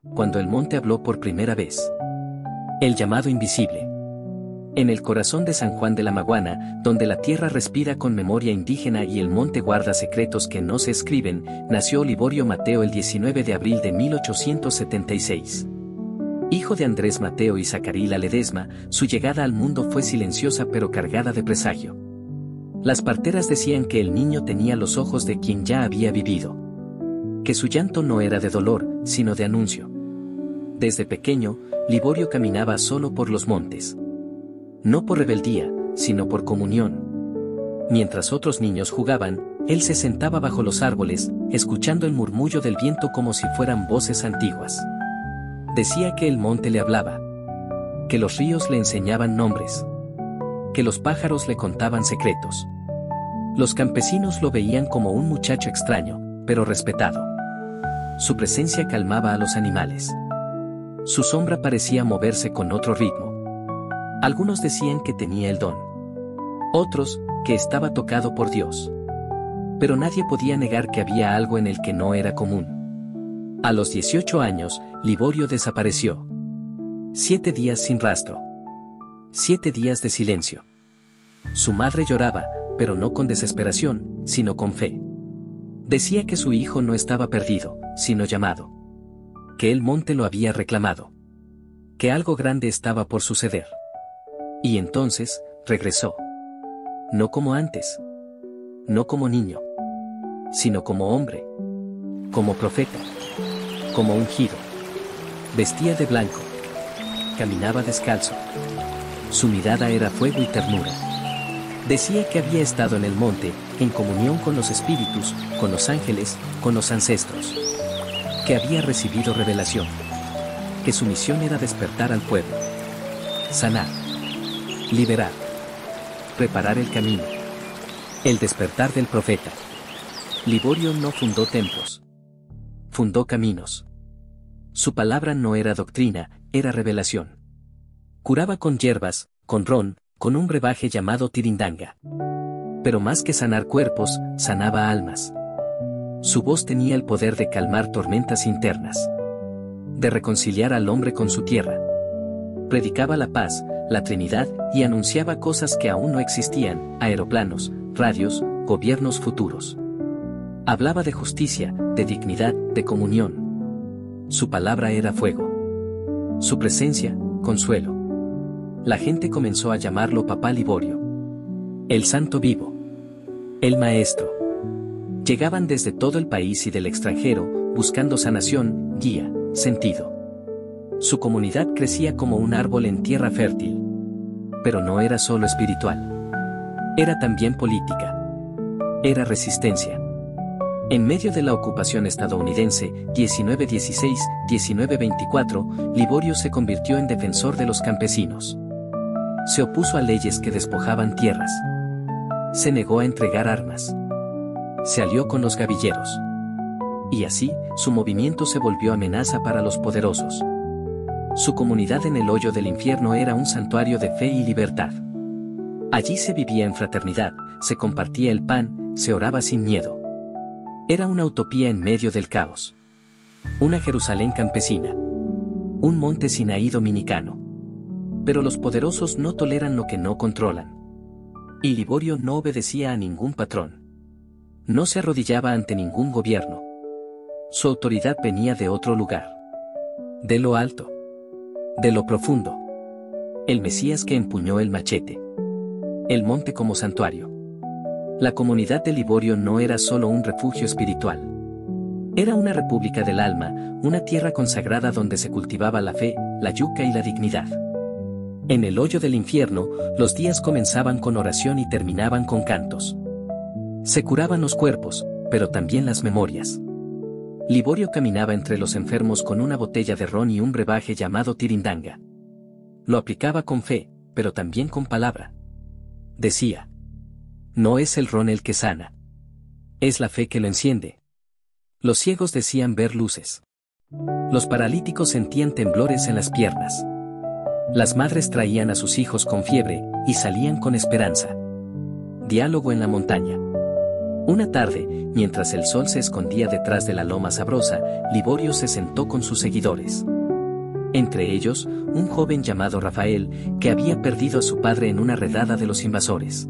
cuando el monte habló por primera vez. El llamado invisible. En el corazón de San Juan de la Maguana, donde la tierra respira con memoria indígena y el monte guarda secretos que no se escriben, nació Liborio Mateo el 19 de abril de 1876. Hijo de Andrés Mateo y Zacarila Ledesma, su llegada al mundo fue silenciosa pero cargada de presagio. Las parteras decían que el niño tenía los ojos de quien ya había vivido. Que su llanto no era de dolor, sino de anuncio. Desde pequeño, Liborio caminaba solo por los montes. No por rebeldía, sino por comunión. Mientras otros niños jugaban, él se sentaba bajo los árboles, escuchando el murmullo del viento como si fueran voces antiguas. Decía que el monte le hablaba. Que los ríos le enseñaban nombres. Que los pájaros le contaban secretos. Los campesinos lo veían como un muchacho extraño, pero respetado. Su presencia calmaba a los animales. Su sombra parecía moverse con otro ritmo. Algunos decían que tenía el don. Otros, que estaba tocado por Dios. Pero nadie podía negar que había algo en el que no era común. A los 18 años, Liborio desapareció. 7 días sin rastro. 7 días de silencio. Su madre lloraba, pero no con desesperación, sino con fe. Decía que su hijo no estaba perdido, sino llamado. Que el monte lo había reclamado. Que algo grande estaba por suceder. Y entonces, regresó. No como antes. No como niño. Sino como hombre. Como profeta. Como ungido. Vestía de blanco. Caminaba descalzo. Su mirada era fuego y ternura. Decía que había estado en el monte, en comunión con los espíritus, con los ángeles, con los ancestros. Que había recibido revelación. Que su misión era despertar al pueblo. Sanar. Liberar. Preparar el camino. El despertar del profeta. Liborio no fundó templos. Fundó caminos. Su palabra no era doctrina, era revelación. Curaba con hierbas, con ron, con un brebaje llamado tirindanga. Pero más que sanar cuerpos, sanaba almas. Su voz tenía el poder de calmar tormentas internas. De reconciliar al hombre con su tierra. Predicaba la paz, la Trinidad, y anunciaba cosas que aún no existían, aeroplanos, radios, gobiernos futuros. Hablaba de justicia, de dignidad, de comunión. Su palabra era fuego. Su presencia, consuelo. La gente comenzó a llamarlo Papá Liborio. El santo vivo. El maestro. Llegaban desde todo el país y del extranjero, buscando sanación, guía, sentido. Su comunidad crecía como un árbol en tierra fértil. Pero no era solo espiritual. Era también política. Era resistencia. En medio de la ocupación estadounidense, 1916-1924, Liborio se convirtió en defensor de los campesinos. Se opuso a leyes que despojaban tierras. Se negó a entregar armas. Se alió con los gavilleros. Y así, su movimiento se volvió amenaza para los poderosos. Su comunidad en el hoyo del infierno era un santuario de fe y libertad. Allí se vivía en fraternidad, se compartía el pan, se oraba sin miedo. Era una utopía en medio del caos. Una Jerusalén campesina. Un monte Sinaí dominicano. Pero los poderosos no toleran lo que no controlan. Y Liborio no obedecía a ningún patrón. No se arrodillaba ante ningún gobierno. Su autoridad venía de otro lugar. De lo alto. De lo profundo. El Mesías que empuñó el machete. El monte como santuario. La comunidad de Liborio no era solo un refugio espiritual. Era una república del alma, una tierra consagrada donde se cultivaba la fe, la yuca y la dignidad. En el hoyo del infierno, los días comenzaban con oración y terminaban con cantos. Se curaban los cuerpos, pero también las memorias. Liborio caminaba entre los enfermos con una botella de ron y un brebaje llamado tirindanga. Lo aplicaba con fe, pero también con palabra. Decía: no es el ron el que sana. Es la fe que lo enciende. Los ciegos decían ver luces. Los paralíticos sentían temblores en las piernas. Las madres traían a sus hijos con fiebre, y salían con esperanza. Diálogo en la montaña. Una tarde, mientras el sol se escondía detrás de la loma sabrosa, Liborio se sentó con sus seguidores. Entre ellos, un joven llamado Rafael, que había perdido a su padre en una redada de los invasores.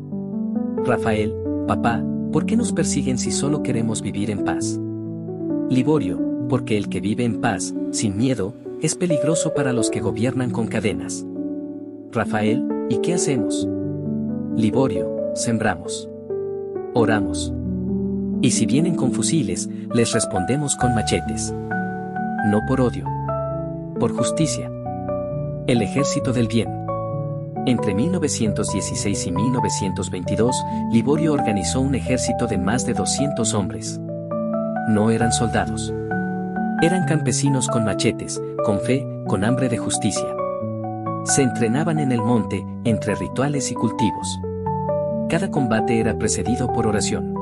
Rafael, papá, ¿por qué nos persiguen si solo queremos vivir en paz? Liborio, porque el que vive en paz, sin miedo, es peligroso para los que gobiernan con cadenas. Rafael, ¿y qué hacemos? Liborio, sembramos. Oramos. Y si vienen con fusiles, les respondemos con machetes. No por odio. Por justicia. El ejército del bien. Entre 1916 y 1922, Liborio organizó un ejército de más de 200 hombres. No eran soldados. Eran campesinos con machetes, con fe, con hambre de justicia. Se entrenaban en el monte, entre rituales y cultivos. Cada combate era precedido por oración.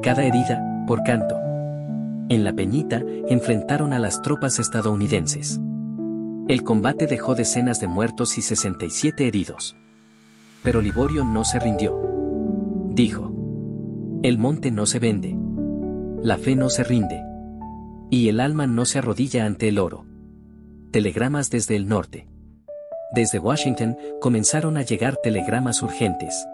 Cada herida, por canto. En la Peñita, enfrentaron a las tropas estadounidenses. El combate dejó decenas de muertos y 67 heridos. Pero Liborio no se rindió. Dijo: el monte no se vende. La fe no se rinde. Y el alma no se arrodilla ante el oro. Telegramas desde el norte. Desde Washington, comenzaron a llegar telegramas urgentes.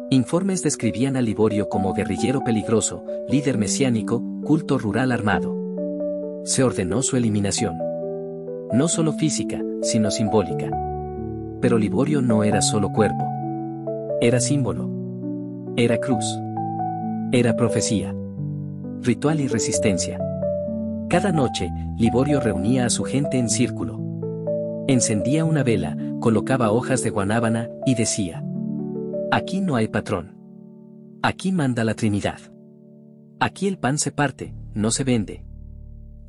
Informes describían a Liborio como guerrillero peligroso, líder mesiánico, culto rural armado. Se ordenó su eliminación. No solo física, sino simbólica. Pero Liborio no era solo cuerpo. Era símbolo. Era cruz. Era profecía. Ritual y resistencia. Cada noche, Liborio reunía a su gente en círculo. Encendía una vela, colocaba hojas de guanábana y decía: aquí no hay patrón. Aquí manda la Trinidad. Aquí el pan se parte, no se vende.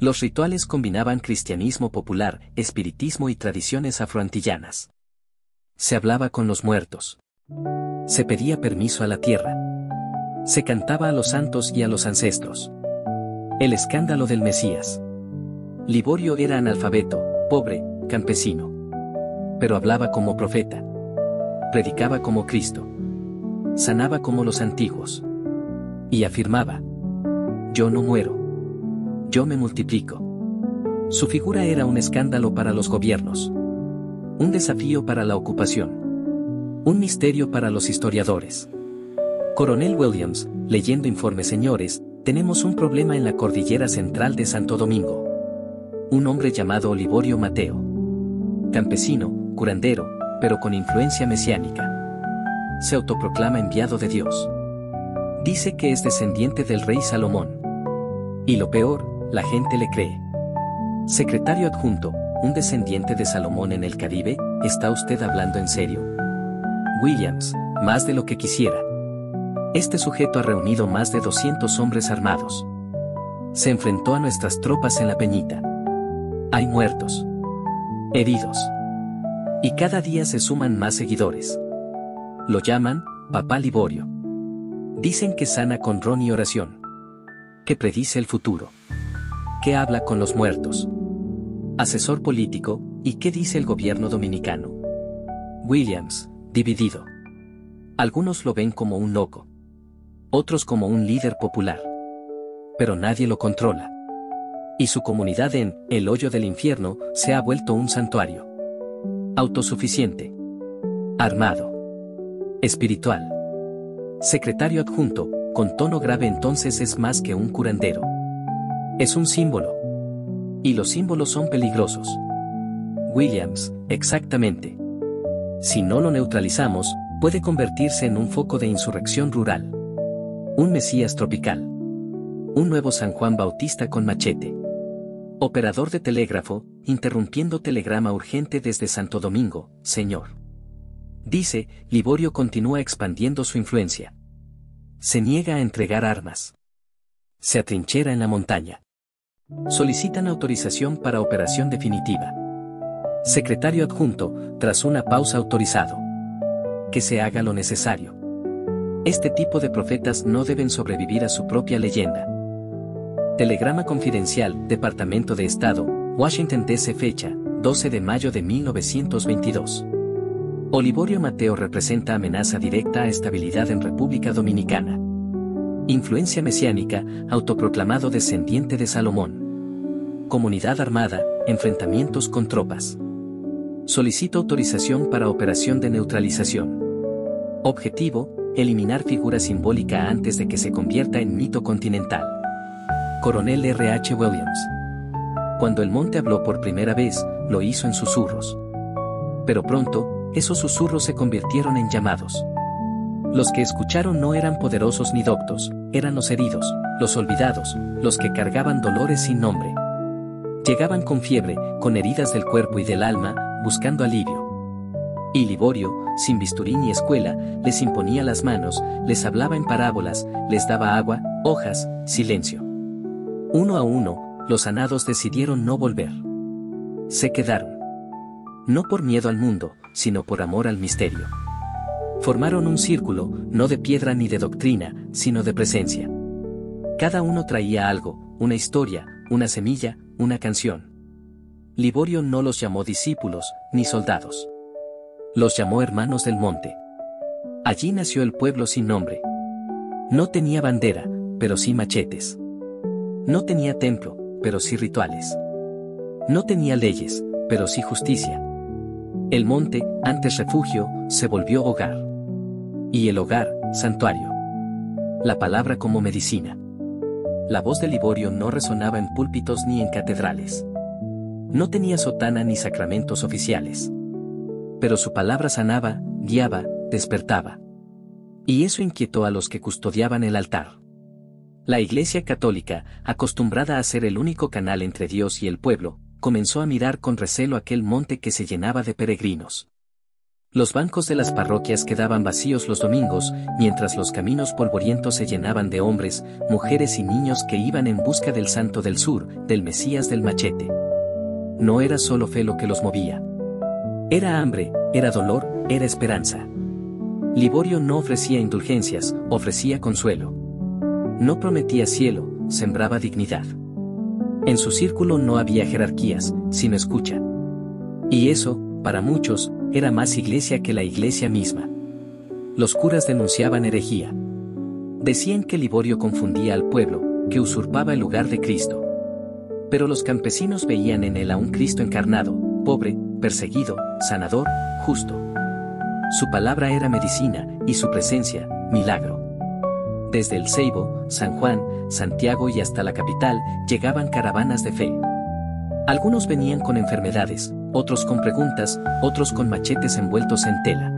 Los rituales combinaban cristianismo popular, espiritismo y tradiciones afroantillanas. Se hablaba con los muertos. Se pedía permiso a la tierra. Se cantaba a los santos y a los ancestros. El escándalo del Mesías. Liborio era analfabeto, pobre, campesino. Pero hablaba como profeta. Predicaba como Cristo. Sanaba como los antiguos. Y afirmaba: yo no muero. Yo me multiplico. Su figura era un escándalo para los gobiernos. Un desafío para la ocupación. Un misterio para los historiadores. Coronel Williams, leyendo informe: señores, tenemos un problema en la cordillera central de Santo Domingo. Un hombre llamado Liborio Mateo. Campesino, curandero, pero con influencia mesiánica. Se autoproclama enviado de Dios. Dice que es descendiente del rey Salomón. Y lo peor, la gente le cree. Secretario adjunto, ¿un descendiente de Salomón en el Caribe? ¿Está usted hablando en serio? Williams, más de lo que quisiera. Este sujeto ha reunido más de 200 hombres armados. Se enfrentó a nuestras tropas en la Peñita. Hay muertos. Heridos. Y cada día se suman más seguidores. Lo llaman Papá Liborio. Dicen que sana con ron y oración. Que predice el futuro. Que habla con los muertos. Asesor político, ¿y qué dice el gobierno dominicano? Williams, dividido. Algunos lo ven como un loco. Otros como un líder popular. Pero nadie lo controla. Y su comunidad en el hoyo del infierno se ha vuelto un santuario. Autosuficiente. Armado. Espiritual. Secretario adjunto, con tono grave: entonces es más que un curandero. Es un símbolo. Y los símbolos son peligrosos. Williams, exactamente. Si no lo neutralizamos, puede convertirse en un foco de insurrección rural. Un Mesías tropical. Un nuevo San Juan Bautista con machete. Operador de telégrafo, interrumpiendo telegrama urgente desde Santo Domingo, señor. Dice, Liborio continúa expandiendo su influencia. Se niega a entregar armas. Se atrinchera en la montaña. Solicitan autorización para operación definitiva. Secretario adjunto, tras una pausa: autorizado. Que se haga lo necesario. Este tipo de profetas no deben sobrevivir a su propia leyenda. Telegrama confidencial, Departamento de Estado, Washington D.C. Fecha, 12 de mayo de 1922. Liborio Mateo representa amenaza directa a estabilidad en República Dominicana. Influencia mesiánica, autoproclamado descendiente de Salomón. Comunidad armada, enfrentamientos con tropas. Solicito autorización para operación de neutralización. Objetivo, eliminar figura simbólica antes de que se convierta en mito continental. Coronel R. H. Williams. Cuando el monte habló por primera vez, lo hizo en susurros. Pero pronto, esos susurros se convirtieron en llamados. Los que escucharon no eran poderosos ni doctos, eran los heridos, los olvidados, los que cargaban dolores sin nombre. Llegaban con fiebre, con heridas del cuerpo y del alma, buscando alivio. Y Liborio, sin bisturí ni escuela, les imponía las manos, les hablaba en parábolas, les daba agua, hojas, silencio. Uno a uno, los sanados decidieron no volver. Se quedaron. No por miedo al mundo, sino por amor al misterio. Formaron un círculo, no de piedra ni de doctrina, sino de presencia. Cada uno traía algo, una historia, una semilla, una canción. Liborio no los llamó discípulos, ni soldados. Los llamó hermanos del monte. Allí nació el pueblo sin nombre. No tenía bandera, pero sí machetes. No tenía templo, pero sí rituales. No tenía leyes, pero sí justicia. El monte, antes refugio, se volvió hogar. Y el hogar, santuario. La palabra como medicina. La voz de Liborio no resonaba en púlpitos ni en catedrales. No tenía sotana ni sacramentos oficiales. Pero su palabra sanaba, guiaba, despertaba. Y eso inquietó a los que custodiaban el altar. La Iglesia Católica, acostumbrada a ser el único canal entre Dios y el pueblo, comenzó a mirar con recelo aquel monte que se llenaba de peregrinos. Los bancos de las parroquias quedaban vacíos los domingos, mientras los caminos polvorientos se llenaban de hombres, mujeres y niños que iban en busca del Santo del Sur, del Mesías del machete. No era solo fe lo que los movía. Era hambre, era dolor, era esperanza. Liborio no ofrecía indulgencias, ofrecía consuelo. No prometía cielo, sembraba dignidad. En su círculo no había jerarquías, sino escucha. Y eso, para muchos, era más iglesia que la iglesia misma. Los curas denunciaban herejía. Decían que Liborio confundía al pueblo, que usurpaba el lugar de Cristo. Pero los campesinos veían en él a un Cristo encarnado, pobre, perseguido, sanador, justo. Su palabra era medicina, y su presencia, milagro. Desde el Ceibo, San Juan, Santiago y hasta la capital, llegaban caravanas de fe. Algunos venían con enfermedades, otros con preguntas, otros con machetes envueltos en tela.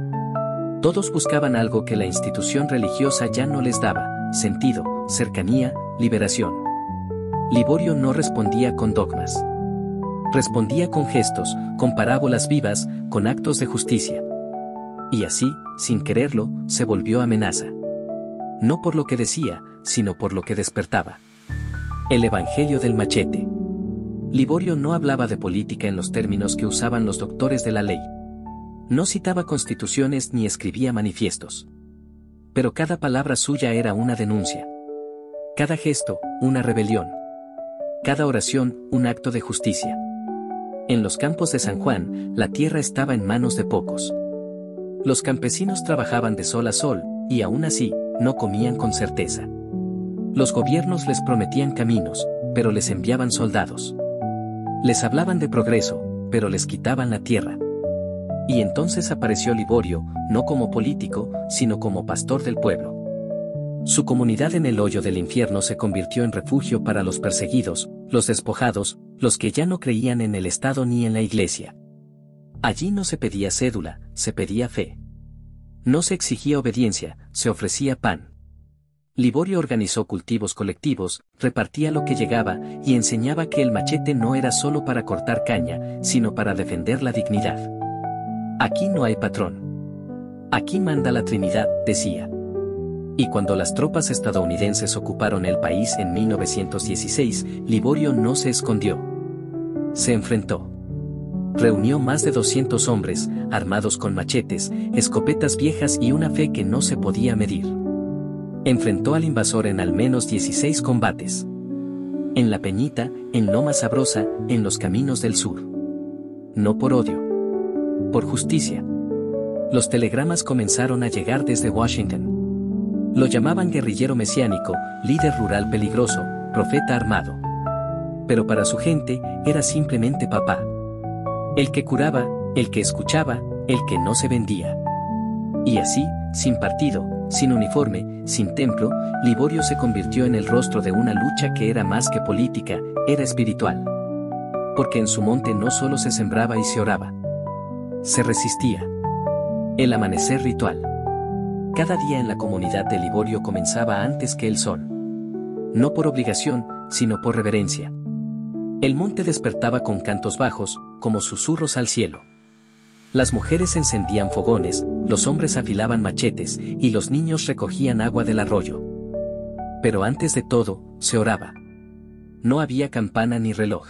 Todos buscaban algo que la institución religiosa ya no les daba: sentido, cercanía, liberación. Liborio no respondía con dogmas. Respondía con gestos, con parábolas vivas, con actos de justicia. Y así, sin quererlo, se volvió amenaza. No por lo que decía, sino por lo que despertaba. El Evangelio del machete. Liborio no hablaba de política en los términos que usaban los doctores de la ley. No citaba constituciones ni escribía manifiestos. Pero cada palabra suya era una denuncia. Cada gesto, una rebelión. Cada oración, un acto de justicia. En los campos de San Juan, la tierra estaba en manos de pocos. Los campesinos trabajaban de sol a sol, y aún así, no comían con certeza. Los gobiernos les prometían caminos, pero les enviaban soldados. Les hablaban de progreso, pero les quitaban la tierra. Y entonces apareció Liborio, no como político, sino como pastor del pueblo. Su comunidad en el hoyo del infierno se convirtió en refugio para los perseguidos, los despojados, los que ya no creían en el Estado ni en la Iglesia. Allí no se pedía cédula, se pedía fe. No se exigía obediencia, se ofrecía pan. Liborio organizó cultivos colectivos, repartía lo que llegaba y enseñaba que el machete no era solo para cortar caña, sino para defender la dignidad. Aquí no hay patrón. Aquí manda la Trinidad, decía. Y cuando las tropas estadounidenses ocuparon el país en 1916, Liborio no se escondió. Se enfrentó. Reunió más de 200 hombres, armados con machetes, escopetas viejas y una fe que no se podía medir. Enfrentó al invasor en al menos 16 combates. En La Peñita, en Loma Sabrosa, en los caminos del sur. No por odio. Por justicia. Los telegramas comenzaron a llegar desde Washington. Lo llamaban guerrillero mesiánico, líder rural peligroso, profeta armado. Pero para su gente, era simplemente papá. El que curaba, el que escuchaba, el que no se vendía. Y así, sin partido, sin uniforme, sin templo, Liborio se convirtió en el rostro de una lucha que era más que política, era espiritual. Porque en su monte no solo se sembraba y se oraba. Se resistía. El amanecer ritual. Cada día en la comunidad de Liborio comenzaba antes que el sol. No por obligación, sino por reverencia. El monte despertaba con cantos bajos, como susurros al cielo. Las mujeres encendían fogones, los hombres afilaban machetes, y los niños recogían agua del arroyo. Pero antes de todo, se oraba. No había campana ni reloj.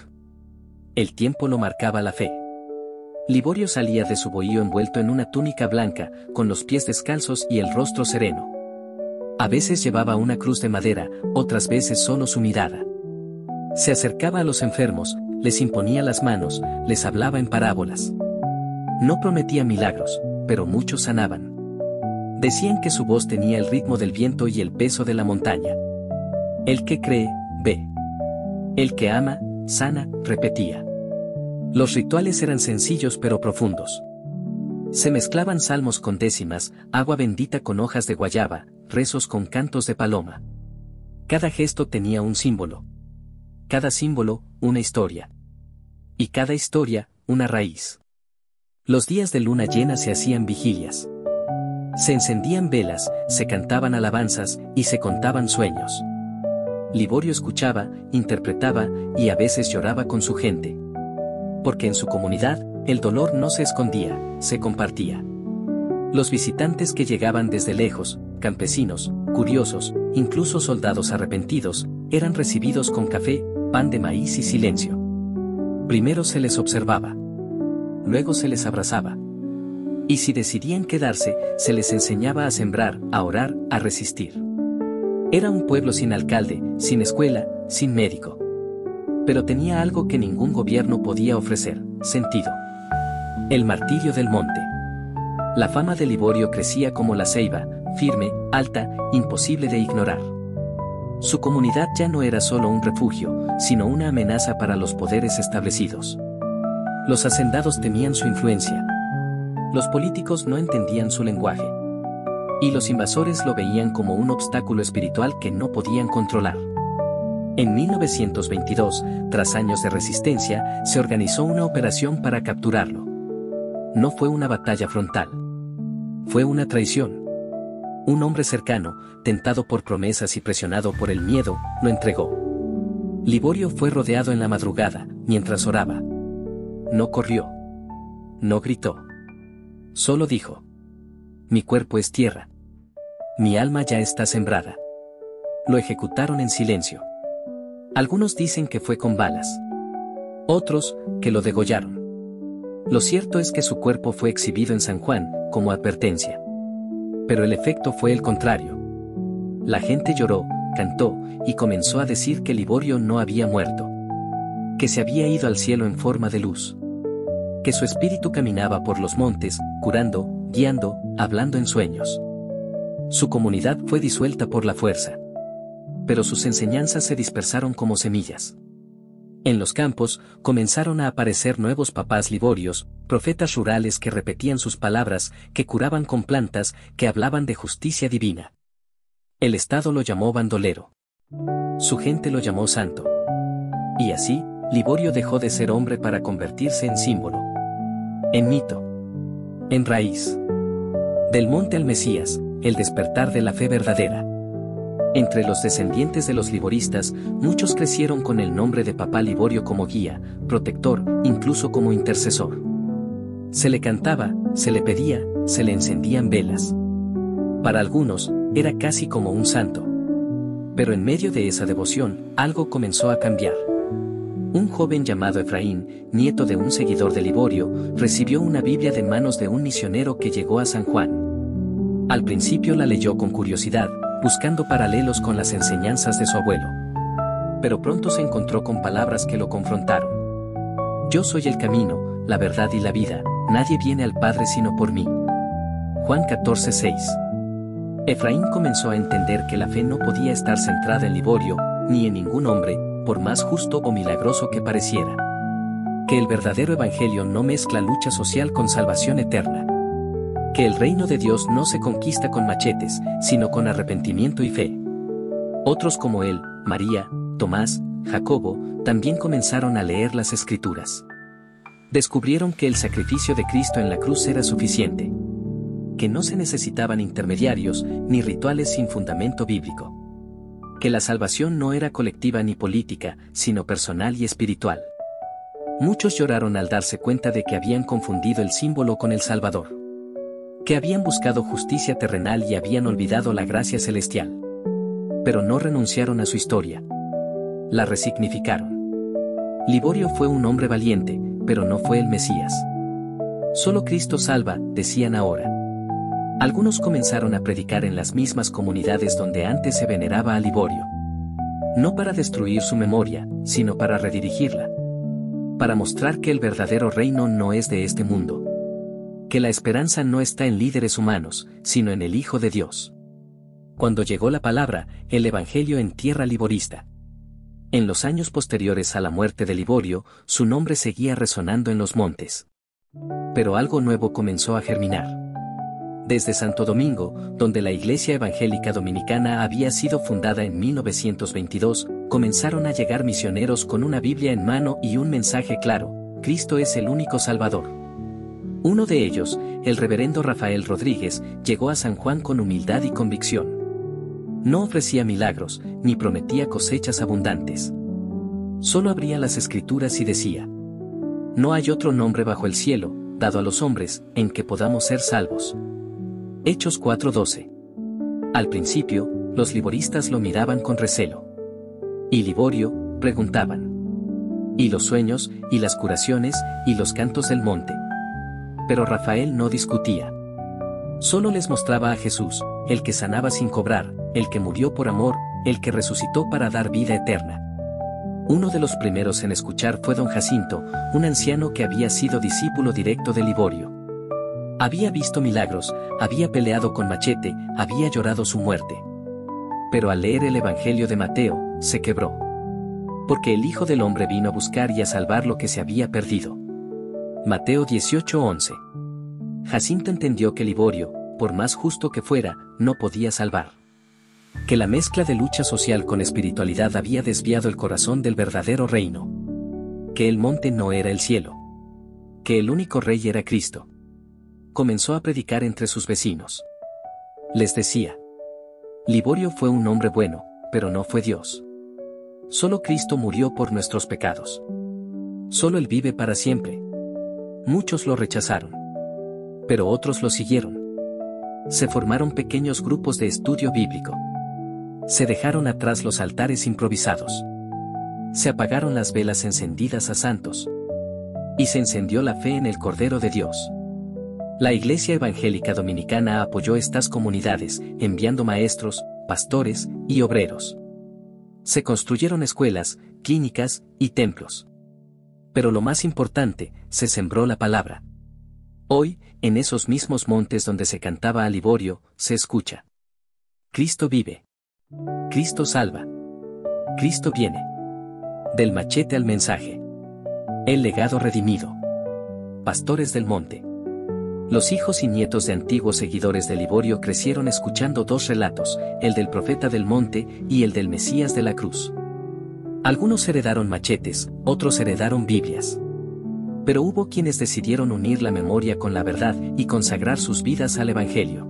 El tiempo lo marcaba la fe. Liborio salía de su bohío envuelto en una túnica blanca, con los pies descalzos y el rostro sereno. A veces llevaba una cruz de madera, otras veces solo su mirada. Se acercaba a los enfermos, les imponía las manos, les hablaba en parábolas. No prometía milagros, pero muchos sanaban. Decían que su voz tenía el ritmo del viento y el peso de la montaña. El que cree, ve. El que ama, sana, repetía. Los rituales eran sencillos pero profundos. Se mezclaban salmos con décimas, agua bendita con hojas de guayaba, rezos con cantos de paloma. Cada gesto tenía un símbolo. Cada símbolo, una historia. Y cada historia, una raíz. Los días de luna llena se hacían vigilias. Se encendían velas, se cantaban alabanzas y se contaban sueños. Liborio escuchaba, interpretaba y a veces lloraba con su gente. Porque en su comunidad, el dolor no se escondía, se compartía. Los visitantes que llegaban desde lejos, campesinos, curiosos, incluso soldados arrepentidos, eran recibidos con café, pan de maíz y silencio. Primero se les observaba. Luego se les abrazaba. Y si decidían quedarse, se les enseñaba a sembrar, a orar, a resistir. Era un pueblo sin alcalde, sin escuela, sin médico. Pero tenía algo que ningún gobierno podía ofrecer: sentido. El martirio del monte. La fama de Liborio crecía como la ceiba, firme, alta, imposible de ignorar. Su comunidad ya no era solo un refugio, sino una amenaza para los poderes establecidos. Los hacendados temían su influencia. Los políticos no entendían su lenguaje. Y los invasores lo veían como un obstáculo espiritual que no podían controlar. En 1922, tras años de resistencia, se organizó una operación para capturarlo. No fue una batalla frontal. Fue una traición. Un hombre cercano, tentado por promesas y presionado por el miedo, lo entregó. Liborio fue rodeado en la madrugada, mientras oraba. No corrió. No gritó. Solo dijo: mi cuerpo es tierra. Mi alma ya está sembrada. Lo ejecutaron en silencio. Algunos dicen que fue con balas. Otros, que lo degollaron. Lo cierto es que su cuerpo fue exhibido en San Juan, como advertencia. Pero el efecto fue el contrario. La gente lloró, cantó, y comenzó a decir que Liborio no había muerto. Que se había ido al cielo en forma de luz. Que su espíritu caminaba por los montes, curando, guiando, hablando en sueños. Su comunidad fue disuelta por la fuerza. Pero sus enseñanzas se dispersaron como semillas. En los campos, comenzaron a aparecer nuevos papás Liborios, profetas rurales que repetían sus palabras, que curaban con plantas, que hablaban de justicia divina. El Estado lo llamó bandolero. Su gente lo llamó santo. Y así, Liborio dejó de ser hombre para convertirse en símbolo. En mito. En raíz. Del monte al Mesías, el despertar de la fe verdadera. Entre los descendientes de los liboristas, muchos crecieron con el nombre de Papá Liborio como guía, protector, incluso como intercesor. Se le cantaba, se le pedía, se le encendían velas. Para algunos, era casi como un santo. Pero en medio de esa devoción, algo comenzó a cambiar. Un joven llamado Efraín, nieto de un seguidor de Liborio, recibió una Biblia de manos de un misionero que llegó a San Juan. Al principio la leyó con curiosidad, buscando paralelos con las enseñanzas de su abuelo. Pero pronto se encontró con palabras que lo confrontaron. Yo soy el camino, la verdad y la vida, nadie viene al Padre sino por mí. Juan 14:6. Efraín comenzó a entender que la fe no podía estar centrada en Liborio, ni en ningún hombre, por más justo o milagroso que pareciera. Que el verdadero evangelio no mezcla lucha social con salvación eterna. Que el reino de Dios no se conquista con machetes, sino con arrepentimiento y fe. Otros como él, María, Tomás, Jacobo, también comenzaron a leer las Escrituras. Descubrieron que el sacrificio de Cristo en la cruz era suficiente. Que no se necesitaban intermediarios, ni rituales sin fundamento bíblico. Que la salvación no era colectiva ni política, sino personal y espiritual. Muchos lloraron al darse cuenta de que habían confundido el símbolo con el Salvador. Que habían buscado justicia terrenal y habían olvidado la gracia celestial. Pero no renunciaron a su historia. La resignificaron. Liborio fue un hombre valiente, pero no fue el Mesías. Solo Cristo salva, decían ahora. Algunos comenzaron a predicar en las mismas comunidades donde antes se veneraba a Liborio. No para destruir su memoria, sino para redirigirla. Para mostrar que el verdadero reino no es de este mundo. Que la esperanza no está en líderes humanos, sino en el Hijo de Dios. Cuando llegó la palabra, el Evangelio en tierra liborista. En los años posteriores a la muerte de Liborio, su nombre seguía resonando en los montes. Pero algo nuevo comenzó a germinar. Desde Santo Domingo, donde la Iglesia Evangélica Dominicana había sido fundada en 1922, comenzaron a llegar misioneros con una Biblia en mano y un mensaje claro: Cristo es el único Salvador. Uno de ellos, el reverendo Rafael Rodríguez, llegó a San Juan con humildad y convicción. No ofrecía milagros, ni prometía cosechas abundantes. Solo abría las Escrituras y decía: no hay otro nombre bajo el cielo, dado a los hombres, en que podamos ser salvos. Hechos 4:12. Al principio, los liboristas lo miraban con recelo. ¿Y Liborio?, preguntaban. ¿Y los sueños, y las curaciones, y los cantos del monte? Pero Rafael no discutía. Solo les mostraba a Jesús, el que sanaba sin cobrar, el que murió por amor, el que resucitó para dar vida eterna. Uno de los primeros en escuchar fue don Jacinto, un anciano que había sido discípulo directo de Liborio. Había visto milagros, había peleado con machete, había llorado su muerte. Pero al leer el Evangelio de Mateo, se quebró. Porque el Hijo del Hombre vino a buscar y a salvar lo que se había perdido. Mateo 18:11. Jacinto entendió que Liborio, por más justo que fuera, no podía salvar. Que la mezcla de lucha social con espiritualidad había desviado el corazón del verdadero reino. Que el monte no era el cielo. Que el único rey era Cristo. Comenzó a predicar entre sus vecinos. Les decía: Liborio fue un hombre bueno, pero no fue Dios. Solo Cristo murió por nuestros pecados. Solo Él vive para siempre. Muchos lo rechazaron. Pero otros lo siguieron. Se formaron pequeños grupos de estudio bíblico. Se dejaron atrás los altares improvisados. Se apagaron las velas encendidas a santos. Y se encendió la fe en el Cordero de Dios. La Iglesia Evangélica Dominicana apoyó estas comunidades, enviando maestros, pastores y obreros. Se construyeron escuelas, clínicas y templos. Pero lo más importante, se sembró la palabra. Hoy, en esos mismos montes donde se cantaba a Liborio, se escucha: Cristo vive. Cristo salva. Cristo viene. Del machete al mensaje. El legado redimido. Pastores del monte. Los hijos y nietos de antiguos seguidores de Liborio crecieron escuchando dos relatos, el del profeta del monte y el del Mesías de la cruz. Algunos heredaron machetes, otros heredaron Biblias. Pero hubo quienes decidieron unir la memoria con la verdad y consagrar sus vidas al Evangelio.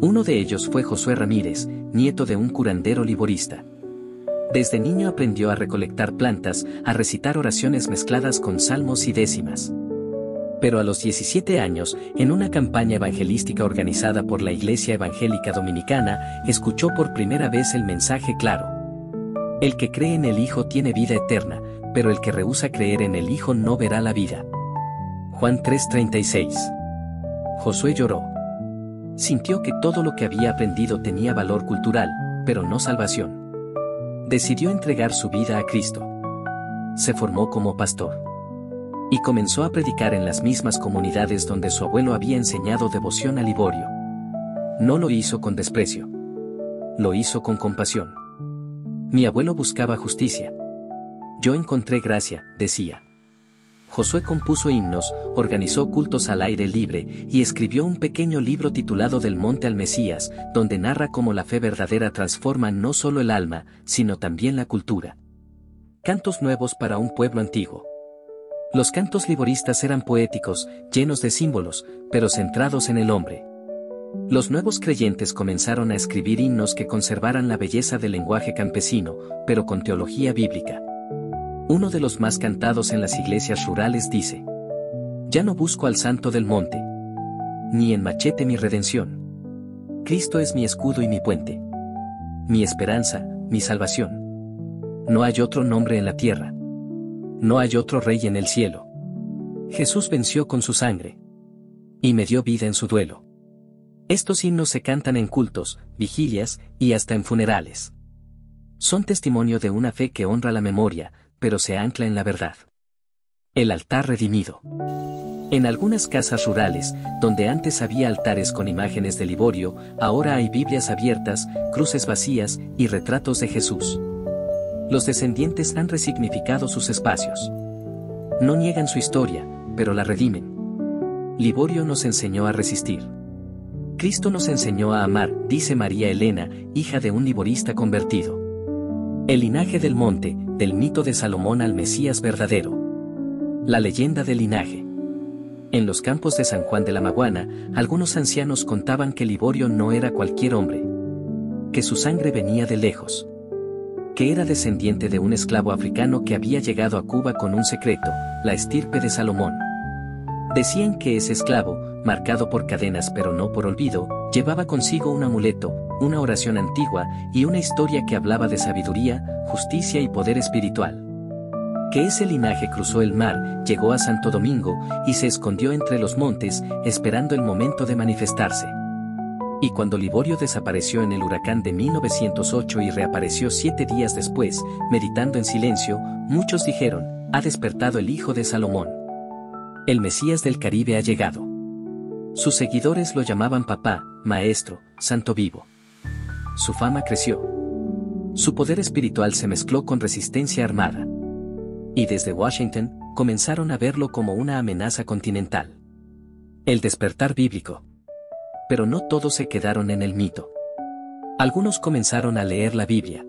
Uno de ellos fue Josué Ramírez, nieto de un curandero liborista. Desde niño aprendió a recolectar plantas, a recitar oraciones mezcladas con salmos y décimas. Pero a los 17 años, en una campaña evangelística organizada por la Iglesia Evangélica Dominicana, escuchó por primera vez el mensaje claro: el que cree en el Hijo tiene vida eterna, pero el que rehúsa creer en el Hijo no verá la vida. Juan 3:36. Josué lloró. Sintió que todo lo que había aprendido tenía valor cultural, pero no salvación. Decidió entregar su vida a Cristo. Se formó como pastor. Y comenzó a predicar en las mismas comunidades donde su abuelo había enseñado devoción a Liborio. no lo hizo con desprecio. Lo hizo con compasión. Mi abuelo buscaba justicia. Yo encontré gracia, decía. Josué compuso himnos, organizó cultos al aire libre y escribió un pequeño libro titulado Del Monte al Mesías, donde narra cómo la fe verdadera transforma no solo el alma, sino también la cultura. Cantos nuevos para un pueblo antiguo. Los cantos liboristas eran poéticos, llenos de símbolos, pero centrados en el hombre. Los nuevos creyentes comenzaron a escribir himnos que conservaran la belleza del lenguaje campesino, pero con teología bíblica. Uno de los más cantados en las iglesias rurales dice: ya no busco al santo del monte, ni en machete mi redención. Cristo es mi escudo y mi puente, mi esperanza, mi salvación. No hay otro nombre en la tierra, no hay otro rey en el cielo. Jesús venció con su sangre y me dio vida en su duelo. Estos himnos se cantan en cultos, vigilias y hasta en funerales. Son testimonio de una fe que honra la memoria, pero se ancla en la verdad. El altar redimido. En algunas casas rurales, donde antes había altares con imágenes de Liborio, ahora hay Biblias abiertas, cruces vacías y retratos de Jesús. Los descendientes han resignificado sus espacios. No niegan su historia, pero la redimen. Liborio nos enseñó a resistir. Cristo nos enseñó a amar, dice María Elena, hija de un liborista convertido. El linaje del monte, del mito de Salomón al Mesías verdadero. La leyenda del linaje. En los campos de San Juan de la Maguana, algunos ancianos contaban que Liborio no era cualquier hombre. Que su sangre venía de lejos. Que era descendiente de un esclavo africano que había llegado a Cuba con un secreto, la estirpe de Salomón. Decían que ese esclavo, marcado por cadenas pero no por olvido, llevaba consigo un amuleto, una oración antigua y una historia que hablaba de sabiduría, justicia y poder espiritual. Que ese linaje cruzó el mar, llegó a Santo Domingo y se escondió entre los montes, esperando el momento de manifestarse. Y cuando Liborio desapareció en el huracán de 1908 y reapareció 7 días después, meditando en silencio, muchos dijeron: ha despertado el hijo de Salomón. El Mesías del Caribe ha llegado. Sus seguidores lo llamaban papá, maestro, santo vivo. Su fama creció. Su poder espiritual se mezcló con resistencia armada. Y desde Washington, comenzaron a verlo como una amenaza continental. El despertar bíblico. Pero no todos se quedaron en el mito. Algunos comenzaron a leer la Biblia.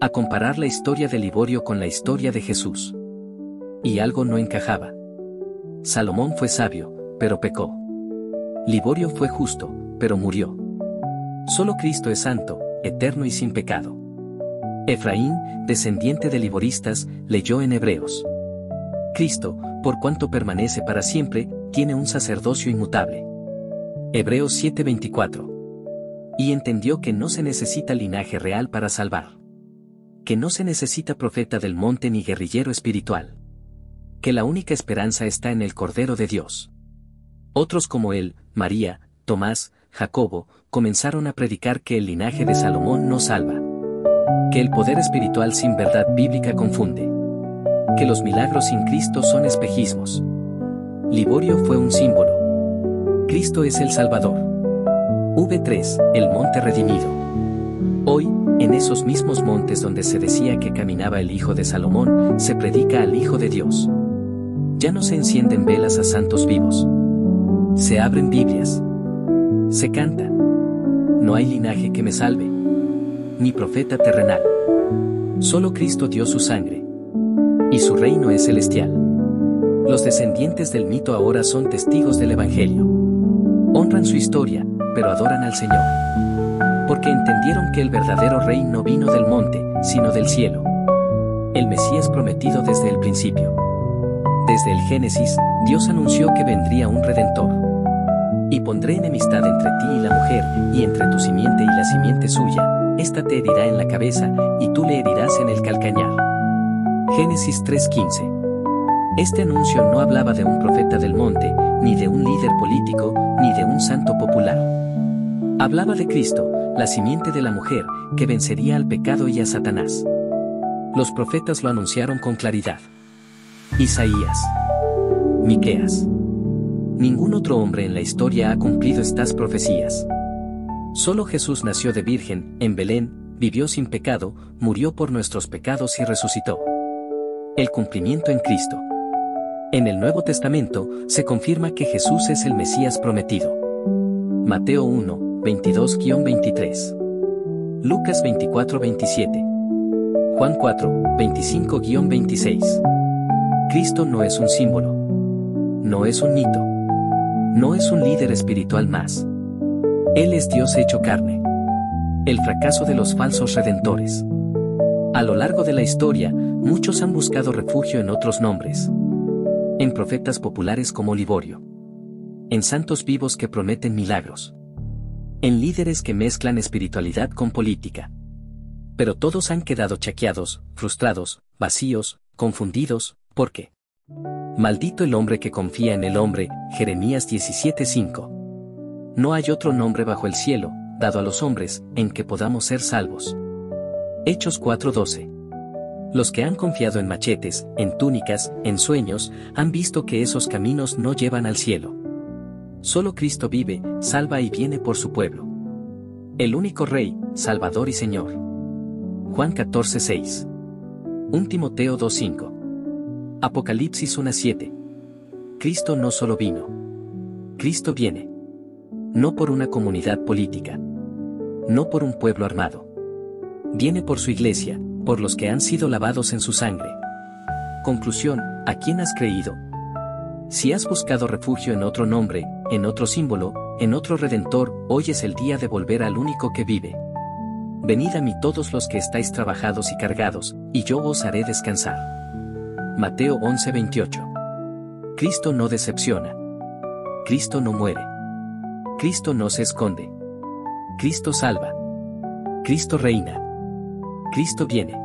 A comparar la historia de Liborio con la historia de Jesús. Y algo no encajaba. Salomón fue sabio, pero pecó. Liborio fue justo, pero murió. Solo Cristo es santo, eterno y sin pecado. Efraín, descendiente de liboristas, leyó en Hebreos: Cristo, por cuanto permanece para siempre, tiene un sacerdocio inmutable. Hebreos 7:24. Y entendió que no se necesita linaje real para salvar. Que no se necesita profeta del monte ni guerrillero espiritual. Que la única esperanza está en el Cordero de Dios. Otros como él, María, Tomás, Jacobo, comenzaron a predicar que el linaje de Salomón no salva. Que el poder espiritual sin verdad bíblica confunde. Que los milagros sin Cristo son espejismos. Liborio fue un símbolo. Cristo es el Salvador. V3, el monte redimido. Hoy, en esos mismos montes donde se decía que caminaba el hijo de Salomón, se predica al Hijo de Dios. Ya no se encienden velas a santos vivos. Se abren Biblias. Se canta: no hay linaje que me salve, ni profeta terrenal. Solo Cristo dio su sangre. Y su reino es celestial. Los descendientes del mito ahora son testigos del Evangelio. Honran su historia, pero adoran al Señor. Porque entendieron que el verdadero rey no vino del monte, sino del cielo. El Mesías prometido desde el principio. Desde el Génesis, Dios anunció que vendría un Redentor. Y pondré enemistad entre ti y la mujer, y entre tu simiente y la simiente suya. Esta te herirá en la cabeza, y tú le herirás en el calcañar. Génesis 3:15. Este anuncio no hablaba de un profeta del monte, ni de un líder político, ni de un santo popular. Hablaba de Cristo, la simiente de la mujer, que vencería al pecado y a Satanás. Los profetas lo anunciaron con claridad. Isaías. Miqueas. Ningún otro hombre en la historia ha cumplido estas profecías. Solo Jesús nació de virgen, en Belén, vivió sin pecado, murió por nuestros pecados y resucitó. El cumplimiento en Cristo. En el Nuevo Testamento, se confirma que Jesús es el Mesías prometido. Mateo 1, 22-23. Lucas 24-27. Juan 4, 25-26. Cristo no es un símbolo. No es un mito. No es un líder espiritual más. Él es Dios hecho carne. El fracaso de los falsos redentores. A lo largo de la historia, muchos han buscado refugio en otros nombres. En profetas populares como Liborio. En santos vivos que prometen milagros. En líderes que mezclan espiritualidad con política. Pero todos han quedado chaqueados, frustrados, vacíos, confundidos, ¿por qué? Maldito el hombre que confía en el hombre, Jeremías 17:5. No hay otro nombre bajo el cielo, dado a los hombres, en que podamos ser salvos. Hechos 4:12. Los que han confiado en machetes, en túnicas, en sueños, han visto que esos caminos no llevan al cielo. Solo Cristo vive, salva y viene por su pueblo. El único Rey, Salvador y Señor. Juan 14:6. 1 Timoteo 2:5. Apocalipsis 1:7. Cristo no solo vino. Cristo viene. No por una comunidad política. No por un pueblo armado. Viene por su iglesia, por los que han sido lavados en su sangre. Conclusión, ¿a quién has creído? Si has buscado refugio en otro nombre, en otro símbolo, en otro redentor, hoy es el día de volver al único que vive. Venid a mí todos los que estáis trabajados y cargados, y yo os haré descansar. Mateo 11:28. Cristo no decepciona. Cristo no muere. Cristo no se esconde. Cristo salva. Cristo reina. Cristo viene.